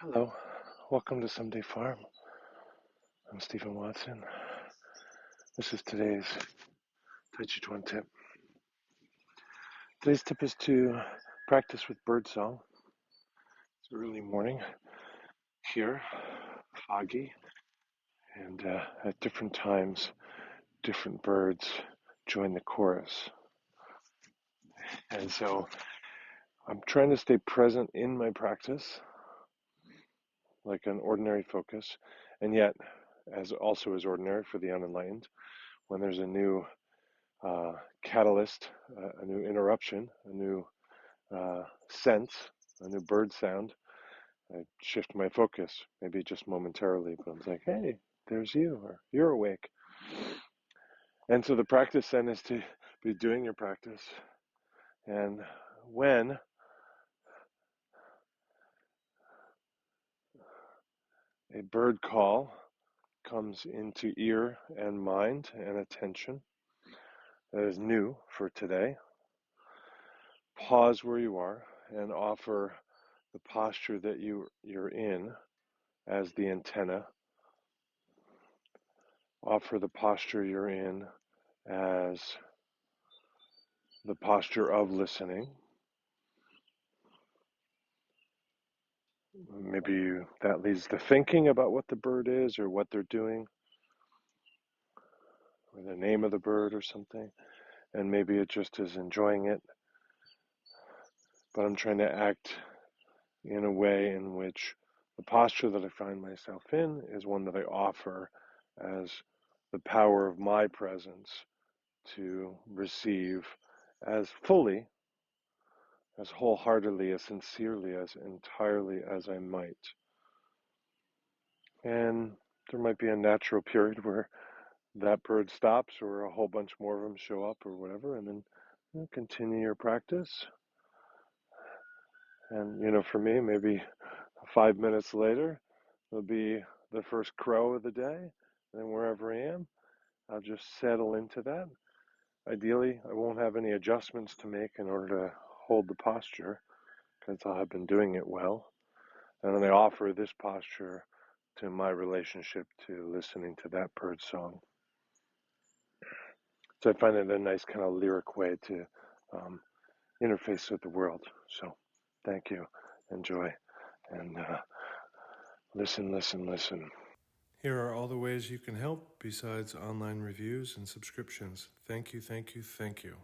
Hello, welcome to Someday Farm. I'm Stephen Watson. This is today's Tàijíquán Tip. Today's tip is to practice with birdsong. It's early morning here, foggy, and at different times, different birds join the chorus. And so I'm trying to stay present in my practice, like an ordinary focus, and yet as also as ordinary for the unenlightened. When there's a new catalyst, a new interruption, a new sense, a new bird sound, I shift my focus, maybe just momentarily, but I'm like, hey, there's you, or you're awake. And so the practice then is to be doing your practice. And when a bird call comes into ear and mind and attention that is new for today, pause where you are and offer the posture that you're in as the antenna. Offer the posture you're in as the posture of listening. Maybe that leads to thinking about what the bird is or what they're doing, or the name of the bird or something, and maybe it just is enjoying it. But I'm trying to act in a way in which the posture that I find myself in is one that I offer as the power of my presence to receive as fully, as wholeheartedly, as sincerely, as entirely as I might. And there might be a natural period where that bird stops or a whole bunch more of them show up or whatever, and then continue your practice. And for me, maybe 5 minutes later, there'll be the first crow of the day, and wherever I am, I'll just settle into that. Ideally, I won't have any adjustments to make in order to hold the posture, because I'll have been doing it well. And then I offer this posture to my relationship to listening to that bird song. So I find it a nice kind of lyric way to interface with the world. So thank you, enjoy, and listen, listen, listen. Here are all the ways you can help besides online reviews and subscriptions. Thank you, thank you, thank you.